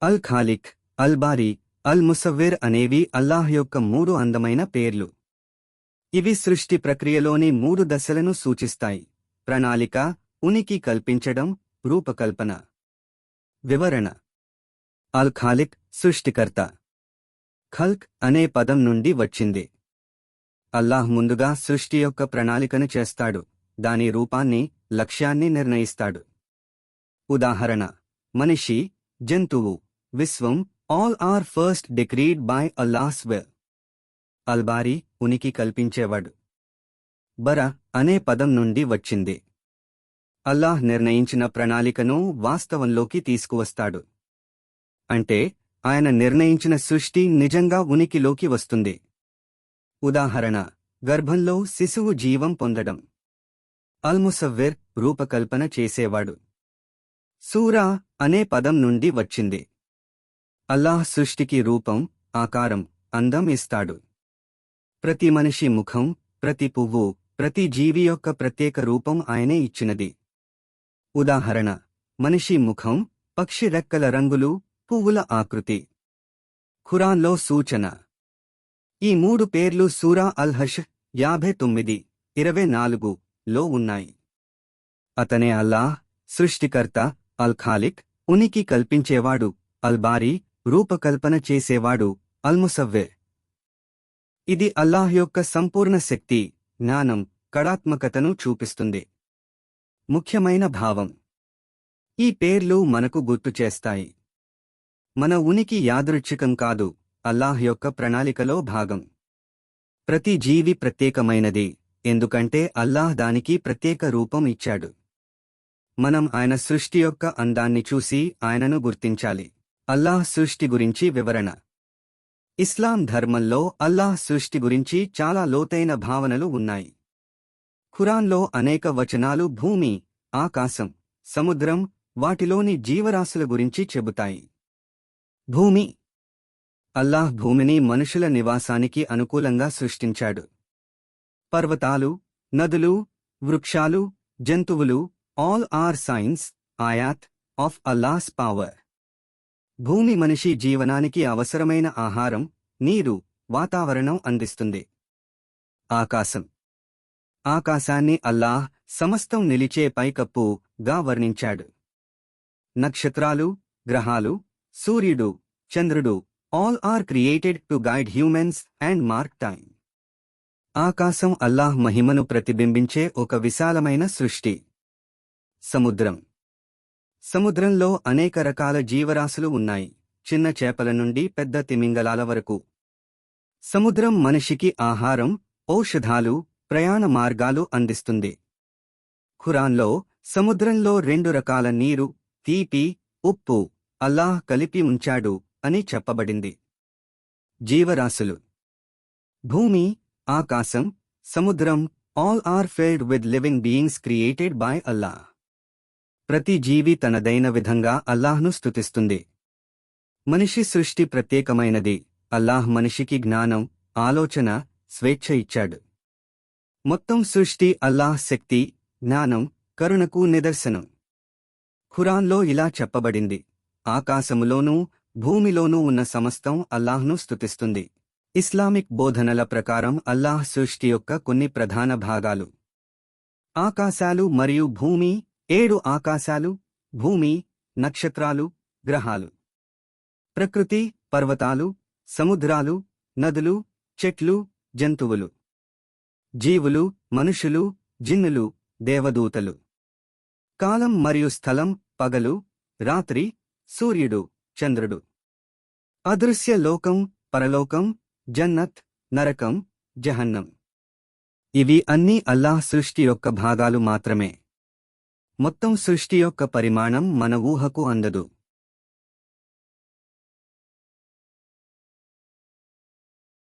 అల్ ఖాలిక్, అల్ బారీ, అల్ ముసవ్విర్ అనేవి అల్లాహ్ యొక్క 3 అందమైన పేర్లు. ఇవి సృష్టి ప్రక్రియలోని 3 దశలను సూచిస్తాయి: ప్రణాళిక, ఉనికి కల్పించడం, రూపకల్పన. వివరణ: అల్ ఖాలిక్ సృష్టికర్త. ఖల్క్ అనే పదం నుండి వచ్చింది. అల్లాహ్ ముందుగా సృష్టి యొక్క ప్రణాళికను చేస్తాడు, దాని రూపాన్ని, లక్ష్యాన్ని నిర్ణయిస్తాడు. ఉదాహరణ: మనిషి, జంతువు, విశ్వం, all are first decreed by Allah's will. అల్బారీ ఉనికి కల్పించేవాడు. బర అనే పదం నుండి వచ్చింది. అల్లాహ్ నిర్ణయించిన ప్రణాళికను వాస్తవంలోకి తీసుకువస్తాడు. అంటే ఆయన నిర్ణయించిన సృష్టి నిజంగా ఉనికిలోకి వస్తుంది. ఉదాహరణ: గర్భంలో శిశువు జీవం పొందడం. అల్ముసవ్విర్ రూపకల్పన చేసేవాడు. సూరా అనే పదం నుండి వచ్చింది. అల్లాహ్ సృష్టికి రూపం, ఆకారం, అందం ఇస్తాడు. ప్రతి మనిషి ముఖం, ప్రతి పువ్వు, ప్రతి జీవి యొక్క ప్రత్యేక రూపం ఆయనే ఇచ్చినది. ఉదాహరణ: మనిషి ముఖం, పక్షి రెక్కల రంగులు, పువ్వుల ఆకృతి. ఖురాన్లో సూచన: ఈ 3 పేర్లు సూరా అల్ హష్ 59:24 లో ఉన్నాయి. అతనే అల్లాహ్, సృష్టికర్త, అల్ ఖాలిక్, ఉనికి కల్పించేవాడు, అల్ బారీ, రూపకల్పన చేసేవాడు, అల్ ముసవ్విర్. ఇది అల్లాహ్ యొక్క సంపూర్ణ శక్తి, జ్ఞానం, కళాత్మకతను చూపిస్తుంది. ముఖ్యమైన భావం: ఈ పేర్లు మనకు గుర్తు చేస్తాయి, మన ఉనికి యాదృచ్ఛికం కాదు, అల్లాహ్ యొక్క ప్రణాళికలో భాగం. ప్రతి జీవి ప్రత్యేకమైనది, ఎందుకంటే అల్లాహ్ దానికి ప్రత్యేక రూపం ఇచ్చాడు. మనం ఆయన సృష్టి యొక్క అందాన్ని చూసి ఆయనను గుర్తించాలి. అల్లాహ్ సృష్టి గురించి వివరణ: ఇస్లాం ధర్మంలో అల్లాహ్ సృష్టి గురించి చాలా లోతైన భావనలు ఉన్నాయి. ఖురాన్లో అనేక వచనాలు భూమి, ఆకాశం, సముద్రం, వాటిలోని జీవరాశుల గురించి చెబుతాయి. భూమి: అల్లాహ్ భూమిని మనుషుల నివాసానికి అనుకూలంగా సృష్టించాడు. పర్వతాలు, నదులు, వృక్షాలు, జంతువులు, ఆల్ ఆర్ సైన్స్, ఆయాత్ ఆఫ్ అల్లాహ్స్ పవర్. భూమి మనిషి జీవనానికి అవసరమైన ఆహారం, నీరు, వాతావరణం అందిస్తుంది. ఆకాశం: ఆకాశాన్ని అల్లాహ్ సమస్తం నిలిచే పైకప్పుగా వర్ణించాడు. నక్షత్రాలు, గ్రహాలు, సూర్యుడు, చంద్రుడు, all are created to guide humans and mark time. ఆకాశం అల్లాహ్ మహిమను ప్రతిబింబించే ఒక విశాలమైన సృష్టి. సముద్రం: సముద్రంలో అనేక రకాల జీవరాశులు ఉన్నాయి, చిన్న చేపల నుండి పెద్ద తిమింగలాల వరకు. సముద్రం మనిషికి ఆహారం, ఔషధాలు, ప్రయాణ మార్గాలు అందిస్తుంది. ఖురాన్లో సముద్రంలో 2 రకాల నీరు, తీపి, ఉప్పు, అల్లాహ్ కలిపి ఉంచాడు అని చెప్పబడింది. జీవరాశులు: భూమి, ఆకాశం, సముద్రం, all are filled with living beings created by Allah. ప్రతి జీవి తనదైన విధంగా అల్లాహ్ను స్తుతిస్తుంది. మనిషి సృష్టి ప్రత్యేకమైనది. అల్లాహ్ మనిషికి జ్ఞానం, ఆలోచన, స్వేచ్ఛ ఇచ్చాడు. మొత్తం సృష్టి అల్లాహ్ శక్తి, జ్ఞానం, కరుణకు నిదర్శనం. ఖురాన్లో ఇలా చెప్పబడింది: ఆకాశములోనూ భూమిలోనూ ఉన్న సమస్తం అల్లాహ్ను స్తుతిస్తుంది. ఇస్లామిక్ బోధనల ప్రకారం అల్లాహ్ సృష్టి యొక్క కొన్ని ప్రధాన భాగాలు: ఆకాశాలు మరియు భూమి, 7 ఆకాశాలు, భూమి, నక్షత్రాలు, గ్రహాలు. ప్రకృతి: పర్వతాలు, సముద్రాలు, నదులు, చెట్లు, జంతువులు. జీవులు: మనుషులు, జిన్నులు, దేవదూతలు. కాలం మరియు స్థలం: పగలు, రాత్రి, సూర్యుడు, చంద్రుడు. అదృశ్య లోకం, పరలోకం, జన్నత్, నరకం, జహన్నం. ఇవి అన్నీ అల్లాహ్ సృష్టి యొక్క భాగాలు మాత్రమే. మొత్తం సృష్టి యొక్క పరిమాణం మన ఊహకు అందదు.